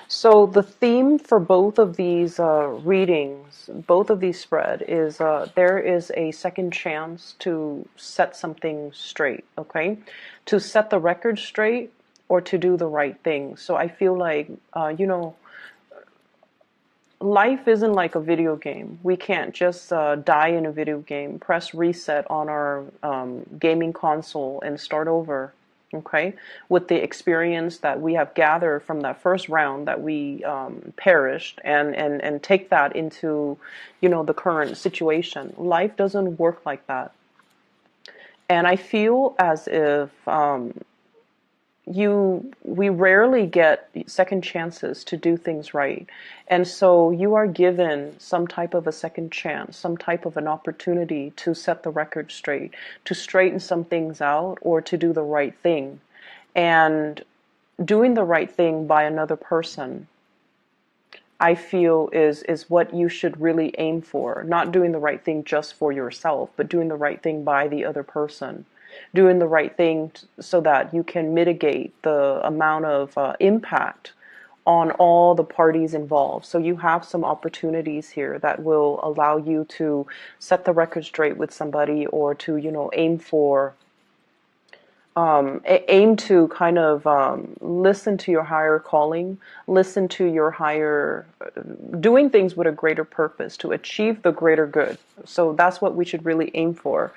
So the theme for both of these readings, both of these spread, is there is a second chance to set something straight, okay? To set the record straight or to do the right thing. So I feel like, life isn't like a video game. We can't just die in a video game, press reset on our gaming console and start over, okay? With the experience that we have gathered from that first round that we perished, and take that into, the current situation. Life doesn't work like that. And I feel as if we rarely get second chances to do things right. And so you are given some type of a second chance, some type of an opportunity to set the record straight, to straighten some things out, or to do the right thing. And doing the right thing by another person, I feel is what you should really aim for. Not doing the right thing just for yourself, but doing the right thing by the other person. Doing the right thing so that you can mitigate the amount of impact on all the parties involved. So you have some opportunities here that will allow you to set the record straight with somebody, or to, aim to kind of listen to your higher calling, listen to your higher, doing things with a greater purpose to achieve the greater good. So that's what we should really aim for.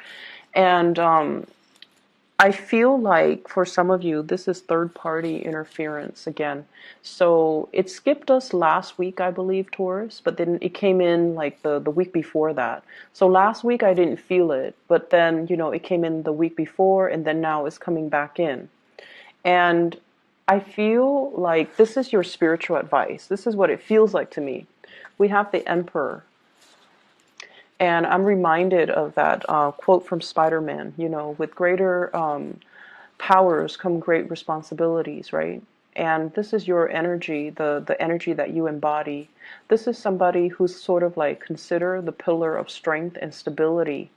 And I feel like for some of you, this is third party interference again. So it skipped us last week, I believe, Taurus, but then it came in like the week before that. So last week I didn't feel it, but then, it came in the week before, and then now it's coming back in. And I feel like this is your spiritual advice. This is what it feels like to me. We have the Emperor. And I'm reminded of that quote from Spider-Man, with greater powers come great responsibilities, right? And this is your energy, the energy that you embody. This is somebody who's sort of like consider the pillar of strength and stability.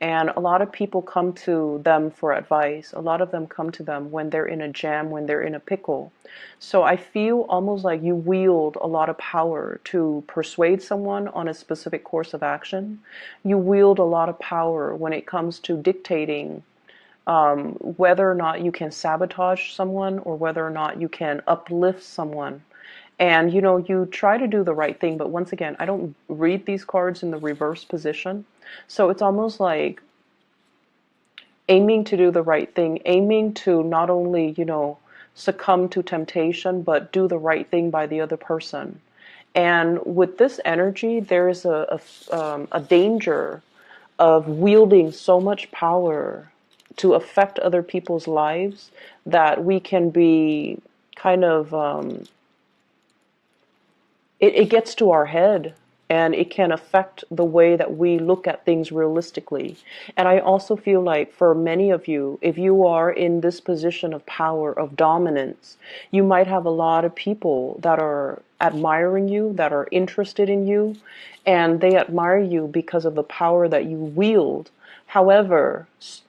And a lot of people come to them for advice. A lot of them come to them when they're in a jam, when they're in a pickle. So I feel almost like you wield a lot of power to persuade someone on a specific course of action. You wield a lot of power when it comes to dictating whether or not you can sabotage someone, or whether or not you can uplift someone. And you try to do the right thing, but once again, I don't read these cards in the reverse position. So it's almost like aiming to do the right thing, aiming to not only, succumb to temptation, but do the right thing by the other person. And with this energy, there is a danger of wielding so much power to affect other people's lives that we can be kind of it gets to our head, and it can affect the way that we look at things realistically. And I also feel like for many of you, if you are in this position of power, of dominance, you might have a lot of people that are admiring you, that are interested in you, and they admire you because of the power that you wield. However,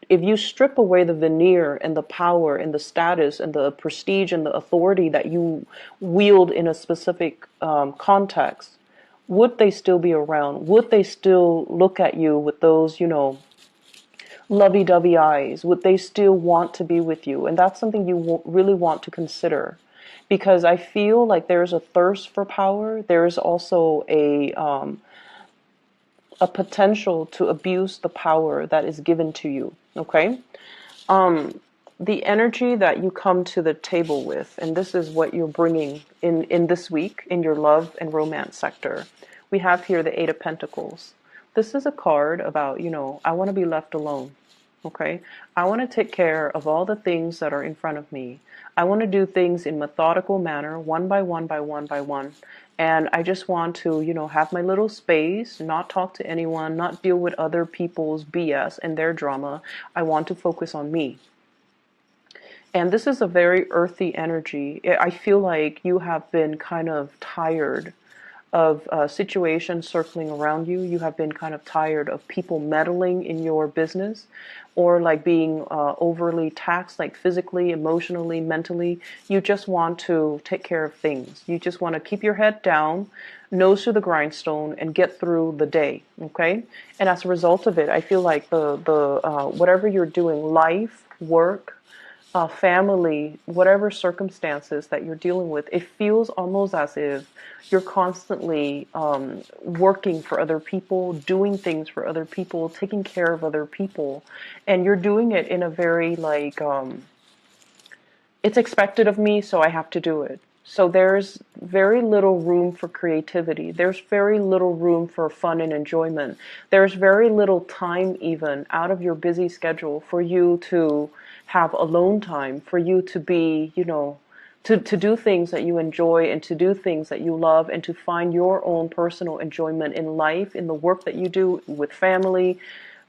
if you strip away the veneer and the power and the status and the prestige and the authority that you wield in a specific context, would they still be around? Would they still look at you with those, lovey-dovey eyes? Would they still want to be with you? And that's something you really want to consider. Because I feel like there's a thirst for power. There is also a potential to abuse the power that is given to you, okay? The energy that you come to the table with, and this is what you're bringing in this week in your love and romance sector. We have here the Eight of Pentacles. This is a card about, I want to be left alone, okay? I want to take care of all the things that are in front of me. I want to do things in methodical manner, one by one by one by one. And I just want to, have my little space, not talk to anyone, not deal with other people's BS and their drama. I want to focus on me. And this is a very earthy energy. I feel like you have been kind of tired of situations circling around you. You have been kind of tired of people meddling in your business, or like being overly taxed, like physically, emotionally, mentally. You just want to take care of things. You just want to keep your head down, nose to the grindstone, and get through the day. Okay, and as a result of it, I feel like the whatever you're doing, life, work, family, whatever circumstances that you're dealing with, it feels almost as if you're constantly working for other people, doing things for other people, taking care of other people, and you're doing it in a very like, it's expected of me, so I have to do it. So there's very little room for creativity. There's very little room for fun and enjoyment. There's very little time even out of your busy schedule for you to have alone time, for you to be, to do things that you enjoy and to do things that you love and to find your own personal enjoyment in life, in the work that you do with family,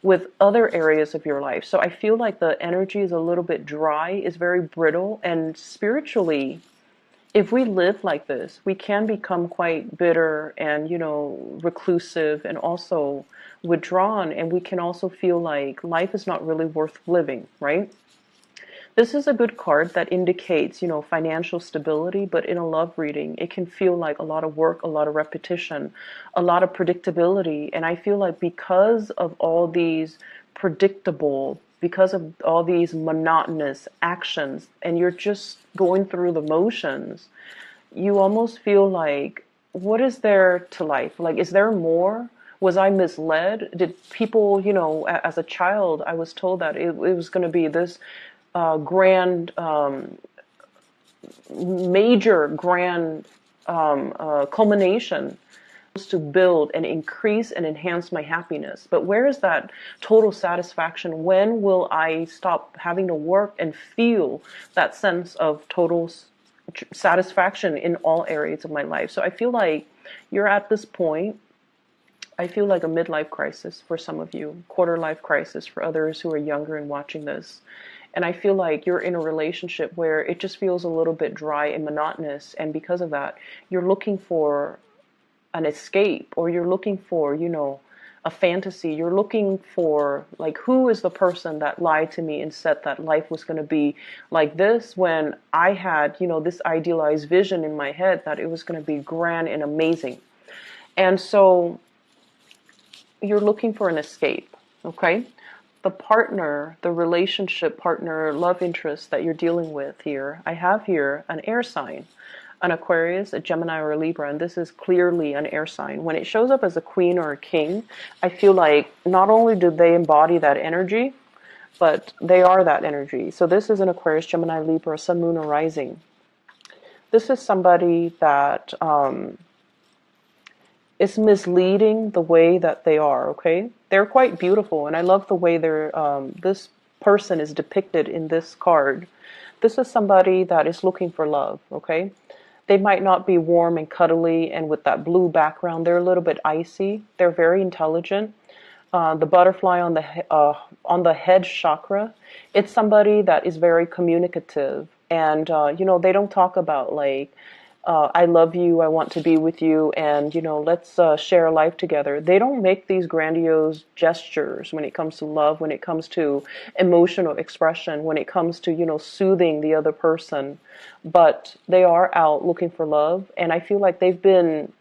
with other areas of your life. So I feel like the energy is a little bit dry, is very brittle, and spiritually, if we live like this, we can become quite bitter and, reclusive and also withdrawn, and we can also feel like life is not really worth living, right? This is a good card that indicates, financial stability, but in a love reading, it can feel like a lot of work, a lot of repetition, a lot of predictability. And I feel like because of all these because of all these monotonous actions, and you're just going through the motions, you almost feel like, what is there to life? Like, is there more? Was I misled? Did people, as a child, I was told that it was going to be this grand, major grand culmination to build and increase and enhance my happiness. But where is that total satisfaction? When will I stop having to work and feel that sense of total satisfaction in all areas of my life? So I feel like you're at this point. I feel like a midlife crisis for some of you, quarter life crisis for others who are younger and watching this. And I feel like you're in a relationship where it just feels a little bit dry and monotonous. And because of that, you're looking for an escape, or you're looking for, a fantasy. You're looking for, like, who is the person that lied to me and said that life was going to be like this, when I had, this idealized vision in my head that it was going to be grand and amazing. And so you're looking for an escape, okay? The partner, the relationship partner, love interest that you're dealing with here, I have here an air sign, an Aquarius, a Gemini, or a Libra, and this is clearly an air sign. When it shows up as a queen or a king, I feel like not only do they embody that energy, but they are that energy. So this is an Aquarius, Gemini, Libra, Sun, Moon, or Rising. This is somebody that is misleading the way that they are, okay? They're quite beautiful, and I love the way this person is depicted in this card. This is somebody that is looking for love, okay? They might not be warm and cuddly and with that blue background. They're a little bit icy. They're very intelligent. The butterfly on the head chakra, it's somebody that is very communicative. And, they don't talk about like, I love you, I want to be with you, and, let's share life together. They don't make these grandiose gestures when it comes to love, when it comes to emotional expression, when it comes to, soothing the other person. But they are out looking for love, and I feel like they've been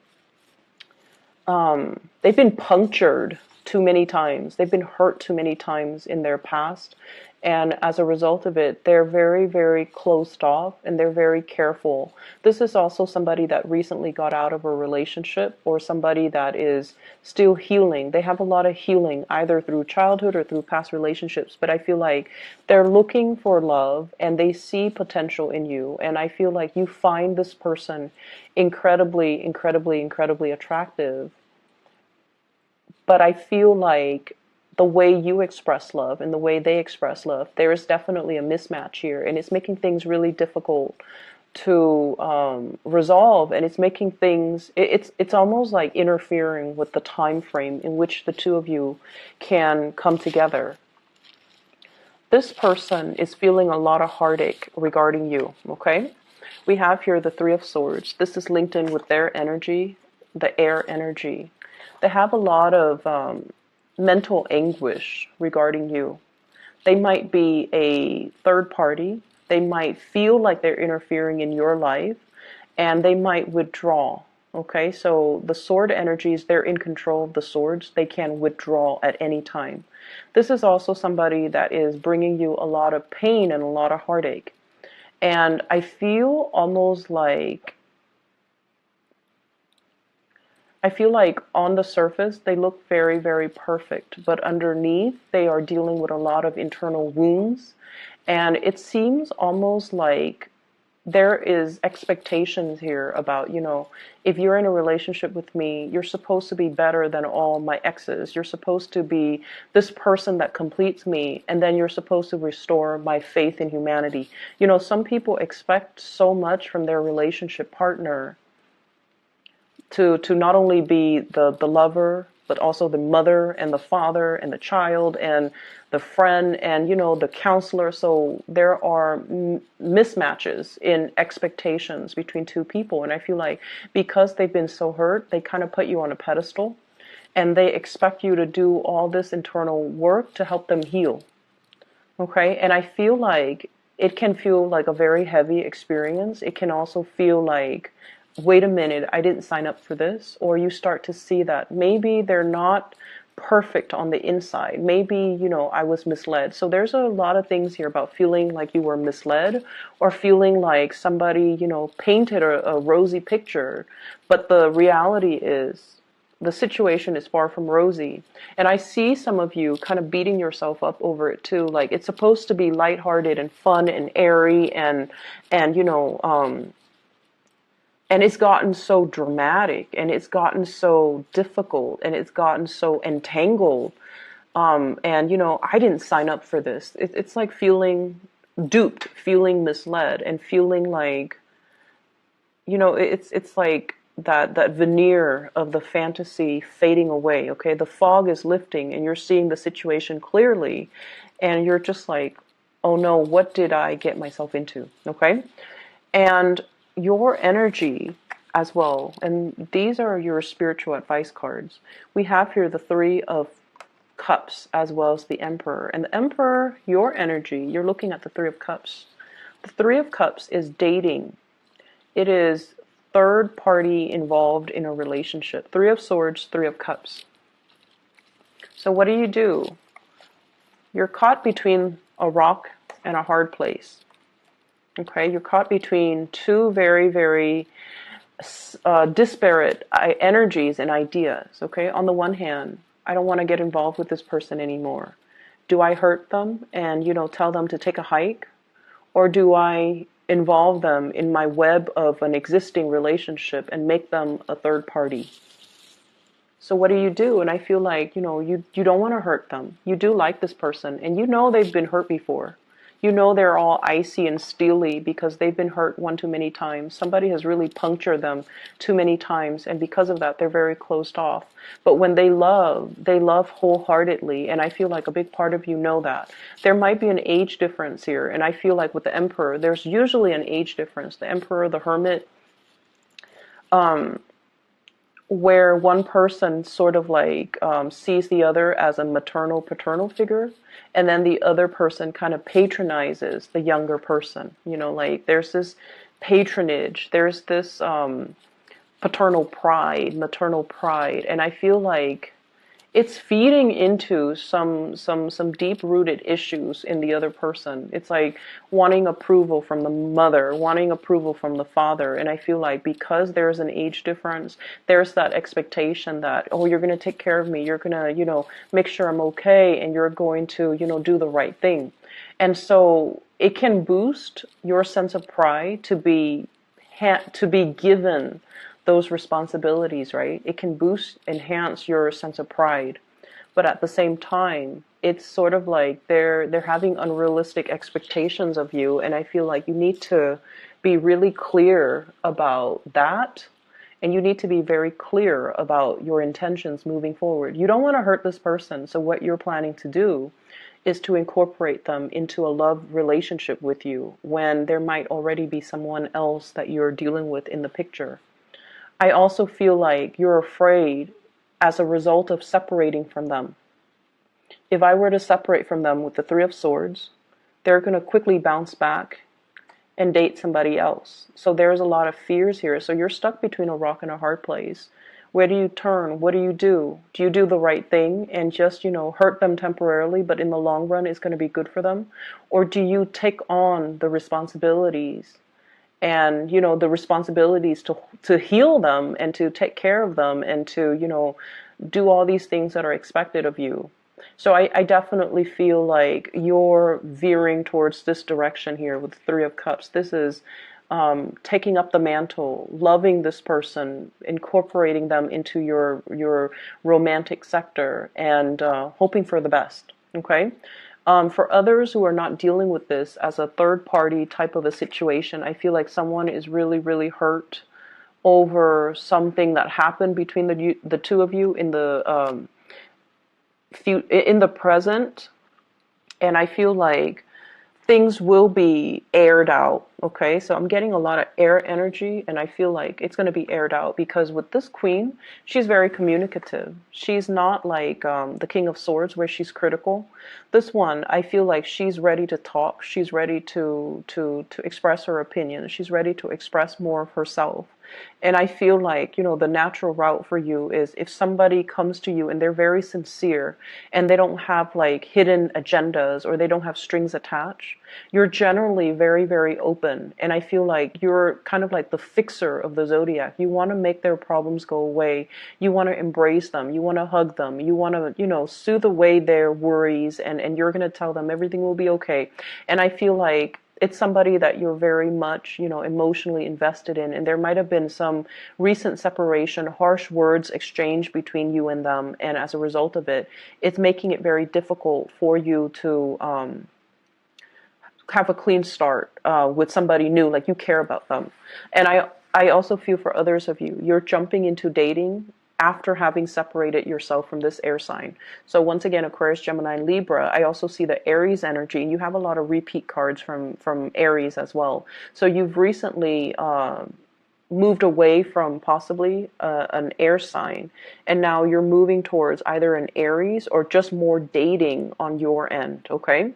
punctured too many times. They've been hurt too many times in their past. And as a result of it, they're very, very closed off, and they're very careful. This is also somebody that recently got out of a relationship, or somebody that is still healing. They have a lot of healing, either through childhood or through past relationships. But I feel like they're looking for love, and they see potential in you. And I feel like you find this person incredibly, incredibly, incredibly attractive. But I feel like the way you express love and the way they express love, there is definitely a mismatch here, and it's making things really difficult to resolve, and it's making things, it's almost like interfering with the time frame in which the two of you can come together. This person is feeling a lot of heartache regarding you, okay? We have here the Three of Swords. This is linked in with their energy. the air energy. They have a lot of mental anguish regarding you. They might be a third party. They might feel like they're interfering in your life, and they might withdraw. Okay, so the sword energies, they're in control of the swords. They can withdraw at any time. This is also somebody that is bringing you a lot of pain and a lot of heartache. And I feel almost like, I feel like on the surface, they look very, very perfect, but underneath, they are dealing with a lot of internal wounds. And it seems almost like there is expectations here about, if you're in a relationship with me, you're supposed to be better than all my exes. You're supposed to be this person that completes me, and then you're supposed to restore my faith in humanity. Some people expect so much from their relationship partner to not only be the lover, but also the mother and the father and the child and the friend and, the counselor. So there are mismatches in expectations between two people. And I feel like because they've been so hurt, they kind of put you on a pedestal and they expect you to do all this internal work to help them heal. Okay. And I feel like it can feel like a very heavy experience. It can also feel like, wait a minute, I didn't sign up for this. Or you start to see that maybe they're not perfect on the inside. Maybe, I was misled. So there's a lot of things here about feeling like you were misled or feeling like somebody, painted a rosy picture. But the reality is the situation is far from rosy. And I see some of you kind of beating yourself up over it too. Like it's supposed to be lighthearted and fun and airy and and it's gotten so dramatic and it's gotten so difficult and it's gotten so entangled. And, I didn't sign up for this. It's like feeling duped, feeling misled and feeling like, it's like that veneer of the fantasy fading away. Okay. The fog is lifting and you're seeing the situation clearly and you're just like, oh no, what did I get myself into? Okay. And your energy as well, and these are your spiritual advice cards. We have here the Three of Cups as well as the Emperor. And the Emperor, your energy, you're looking at the Three of Cups. The Three of Cups is dating. It is third party involved in a relationship. Three of Swords, Three of Cups. So what do? You're caught between a rock and a hard place. Okay, you're caught between two very, very disparate energies and ideas. Okay, on the one hand, I don't want to get involved with this person anymore. Do I hurt them and, tell them to take a hike? Or do I involve them in my web of an existing relationship and make them a third party? So what do? And I feel like, you don't want to hurt them. You do like this person and they've been hurt before. They're all icy and steely because they've been hurt one too many times. Somebody has really punctured them too many times, and because of that, they're very closed off. But when they love wholeheartedly, and I feel like a big part of you know that. There might be an age difference here, and I feel like with the Emperor, there's usually an age difference. The Emperor, the Hermit, where one person sort of like sees the other as a maternal, paternal figure, and then the other person kind of patronizes the younger person. Like there's this patronage, there's this paternal pride, maternal pride, and I feel like it's feeding into some deep-rooted issues in the other person. It's like wanting approval from the mother, wanting approval from the father. And I feel like because there's an age difference, there's that expectation that, oh, you're going to take care of me. You're going to, make sure I'm okay. And you're going to, do the right thing. And so it can boost your sense of pride to be given those responsibilities, right? It can enhance your sense of pride. But at the same time, it's sort of like they're having unrealistic expectations of you. And I feel like you need to be really clear about that. And you need to be very clear about your intentions moving forward. You don't want to hurt this person. So what you're planning to do is to incorporate them into a love relationship with you when there might already be someone else that you're dealing with in the picture. I also feel like you're afraid as a result of separating from them. If I were to separate from them with the Three of Swords, they're going to quickly bounce back and date somebody else. So there's a lot of fears here. So you're stuck between a rock and a hard place. Where do you turn? What do you do? Do you do the right thing and just, hurt them temporarily, but in the long run it's going to be good for them? Or do you take on the responsibilities and, the responsibilities to heal them and to take care of them and to, do all these things that are expected of you? So I definitely feel like you're veering towards this direction here with the Three of Cups. This is taking up the mantle, loving this person, incorporating them into your romantic sector, and hoping for the best. Okay. For others who are not dealing with this as a third party type of a situation, I feel like someone is really, really hurt over something that happened between the two of you in the present, and I feel like things will be aired out. Okay, so I'm getting a lot of air energy, and I feel like it's going to be aired out because with this queen, she's very communicative. She's not like the King of Swords where she's critical. This one, I feel like she's ready to talk. She's ready to express her opinion. She's ready to express more of herself. And I feel like, the natural route for you is if somebody comes to you and they're very sincere and they don't have like hidden agendas or they don't have strings attached, you're generally very, very open. And I feel like you're kind of like the fixer of the zodiac. You want to make their problems go away. You want to embrace them. You want to hug them. You want to, soothe away their worries, and you're going to tell them everything will be okay. And I feel like it's somebody that you're very much, emotionally invested in. And there might have been some recent separation, harsh words exchanged between you and them. And as a result of it, it's making it very difficult for you to have a clean start with somebody new, like you care about them. And I also feel for others of you, you're jumping into dating after having separated yourself from this air sign. So once again, Aquarius, Gemini, and Libra, I also see the Aries energy, and you have a lot of repeat cards from Aries as well. So you've recently moved away from possibly an air sign, and now you're moving towards either an Aries or just more dating on your end, okay?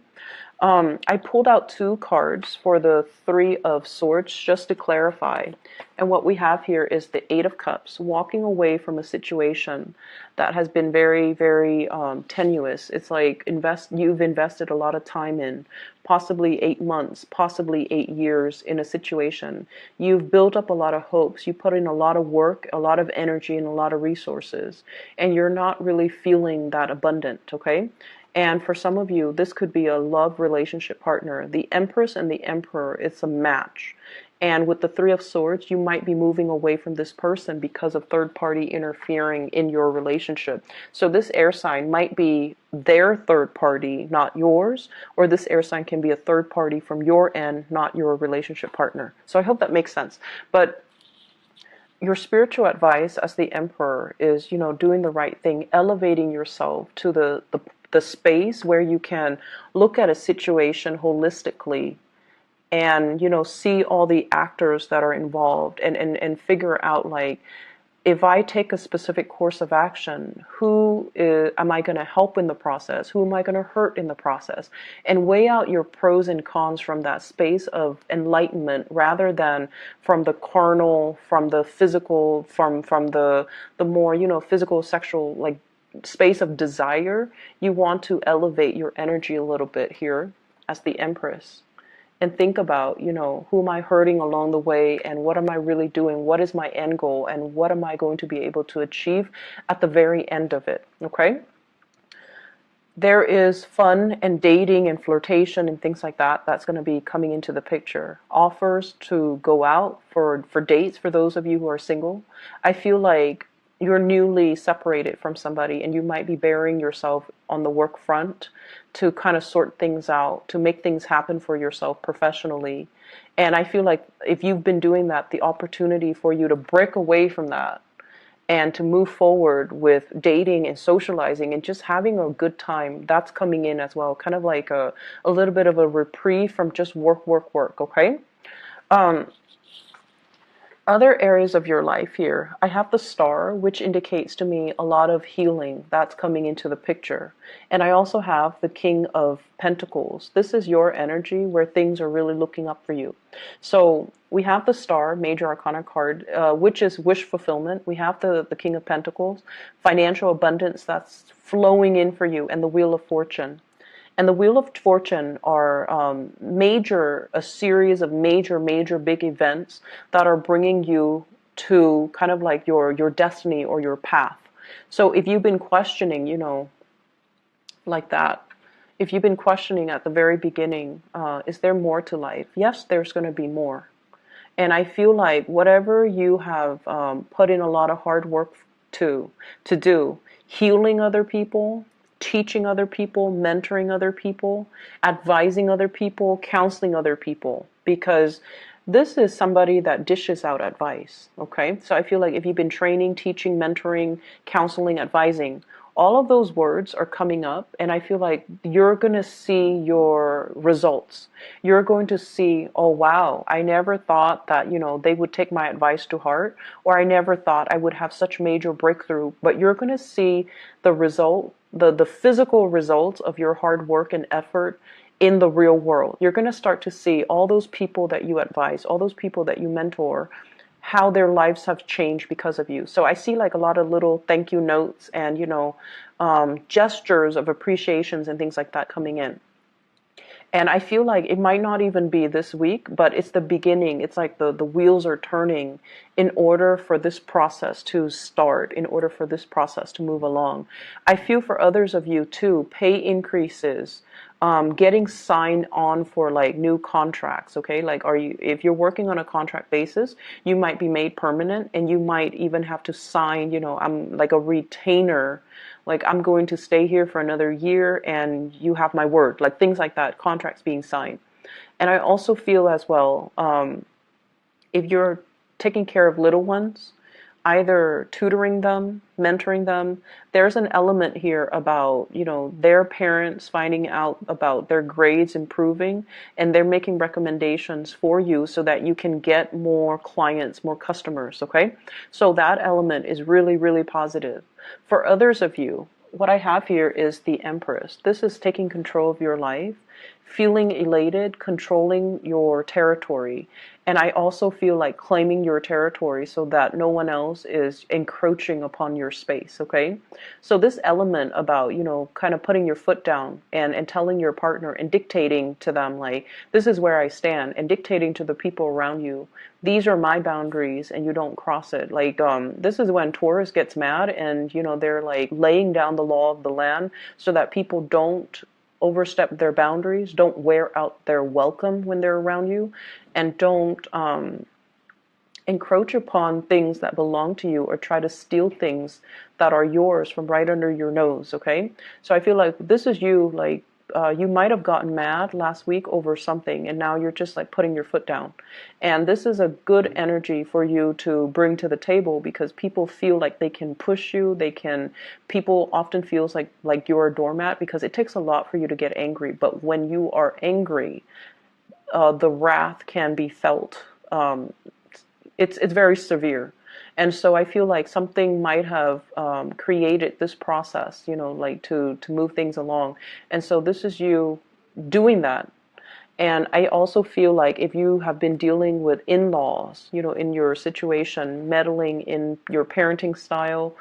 I pulled out two cards for the Three of Swords just to clarify. And what we have here is the Eight of Cups, walking away from a situation that has been very, very tenuous. It's like you've invested a lot of time in, possibly 8 months, possibly 8 years in a situation. You've built up a lot of hopes. You put in a lot of work, a lot of energy, and a lot of resources. And you're not really feeling that abundant, okay? And for some of you, this could be a love relationship partner. The Empress and the Emperor, it's a match. And with the Three of Swords, you might be moving away from this person because of third party interfering in your relationship. So this air sign might be their third party, not yours, or this air sign can be a third party from your end, not your relationship partner. So I hope that makes sense. But your spiritual advice as the Emperor is, doing the right thing, elevating yourself to the space where you can look at a situation holistically and, see all the actors that are involved and figure out, like, if I take a specific course of action, am I going to help in the process? Who am I going to hurt in the process? And weigh out your pros and cons from that space of enlightenment rather than from the carnal, from the physical, from the more, physical, sexual, like, space of desire. You want to elevate your energy a little bit here as the Empress and think about, who am I hurting along the way and what am I really doing? What is my end goal and what am I going to be able to achieve at the very end of it? Okay? There is fun and dating and flirtation and things like that. That's going to be coming into the picture. Offers to go out for dates for those of you who are single. I feel like you're newly separated from somebody and you might be burying yourself on the work front to kind of sort things out, to make things happen for yourself professionally. And I feel like if you've been doing that, the opportunity for you to break away from that and to move forward with dating and socializing and just having a good time, that's coming in as well. Kind of like a little bit of a reprieve from just work, okay? Other areas of your life here, I have the star, which indicates to me a lot of healing that's coming into the picture. And I also have the King of Pentacles. This is your energy where things are really looking up for you. So we have the star, major arcana card, which is wish fulfillment. We have the King of Pentacles, financial abundance that's flowing in for you, and the Wheel of Fortune. And the Wheel of Fortune are a series of major big events that are bringing you to kind of like your destiny or your path. So if you've been questioning, like that, if you've been questioning at the very beginning, is there more to life? Yes, there's going to be more. And I feel like whatever you have put in a lot of hard work to do, healing other people, teaching other people, mentoring other people, advising other people, counseling other people, because this is somebody that dishes out advice, okay? So I feel like if you've been training, teaching, mentoring, counseling, advising, all of those words are coming up, and I feel like you're going to see your results. You're going to see, oh wow, I never thought that, they would take my advice to heart, or I never thought I would have such major breakthrough. But you're going to see the result, the physical results of your hard work and effort in the real world. You're going to start to see all those people that you advise, all those people that you mentor, how their lives have changed because of you. So I see like a lot of little thank you notes and, gestures of appreciations and things like that coming in. And I feel like it might not even be this week, but it's the beginning. It's like the wheels are turning in order for this process to start, in order for this process to move along. I feel for others of you too, pay increases, getting signed on for like new contracts, okay? Like if you're working on a contract basis, you might be made permanent, and you might even have to sign, I'm like a retainer, like I'm going to stay here for another year and you have my word, like things like that, contracts being signed. And I also feel as well, if you're taking care of little ones, either tutoring them, mentoring them, there's an element here about, their parents finding out about their grades improving, and they're making recommendations for you so that you can get more clients, more customers, okay? So that element is really, really positive. For others of you, what I have here is the Empress. This is taking control of your life, feeling elated, controlling your territory. And I also feel like claiming your territory so that no one else is encroaching upon your space, okay? So this element about, kind of putting your foot down and telling your partner and dictating to them, like, this is where I stand, and dictating to the people around you, these are my boundaries and you don't cross it. Like, this is when Taurus gets mad and, they're like laying down the law of the land so that people don't overstep their boundaries, don't wear out their welcome when they're around you, and don't encroach upon things that belong to you or try to steal things that are yours from right under your nose, okay? So I feel like this is you, like, you might have gotten mad last week over something, and now you're just like putting your foot down. And this is a good energy for you to bring to the table, because people feel like they can push you. People often feels like you're a doormat, because it takes a lot for you to get angry. But when you are angry, the wrath can be felt. It's very severe. And so I feel like something might have created this process, like to move things along. And so this is you doing that. And I also feel like if you have been dealing with in-laws, in your situation, meddling in your parenting style,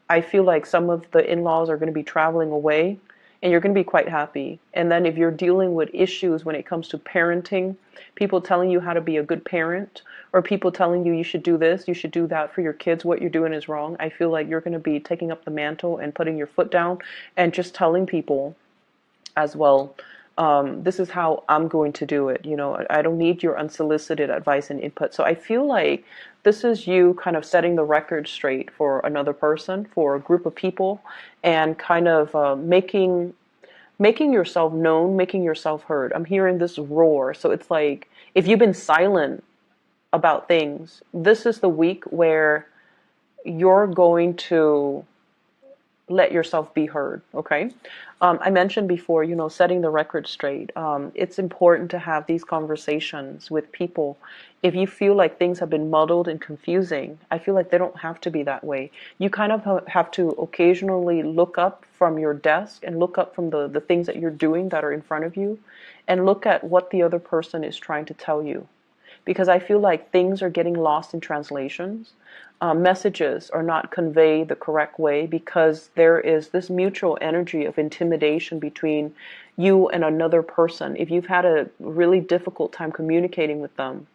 I feel like some of the in-laws are going to be traveling away, and you're going to be quite happy. And then if you're dealing with issues when it comes to parenting, people telling you how to be a good parent, or people telling you should do this, you should do that for your kids, what you're doing is wrong, I feel like you're going to be taking up the mantle and putting your foot down and just telling people as well, this is how I'm going to do it. I don't need your unsolicited advice and input. So I feel like this is you kind of setting the record straight for another person, for a group of people, and kind of making yourself known, making yourself heard. I'm hearing this roar. So it's like, if you've been silent about things, this is the week where you're going to let yourself be heard. Okay. I mentioned before, setting the record straight. It's important to have these conversations with people. If you feel like things have been muddled and confusing, I feel like they don't have to be that way. You kind of have to occasionally look up from your desk and look up from the things that you're doing that are in front of you and look at what the other person is trying to tell you. Because I feel like things are getting lost in translations. Messages are not conveyed the correct way because there is this mutual energy of intimidation between you and another person. If you've had a really difficult time communicating with them,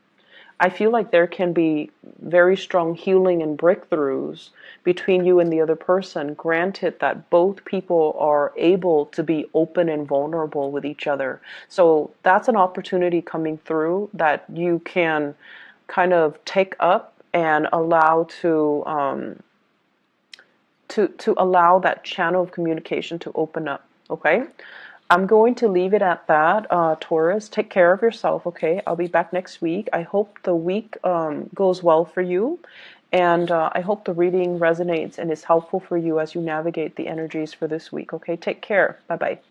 I feel like there can be very strong healing and breakthroughs between you and the other person, granted that both people are able to be open and vulnerable with each other. So that's an opportunity coming through that you can kind of take up and allow to allow that channel of communication to open up. Okay. I'm going to leave it at that, Taurus. Take care of yourself, okay? I'll be back next week. I hope the week goes well for you, and I hope the reading resonates and is helpful for you as you navigate the energies for this week, okay? Take care. Bye-bye.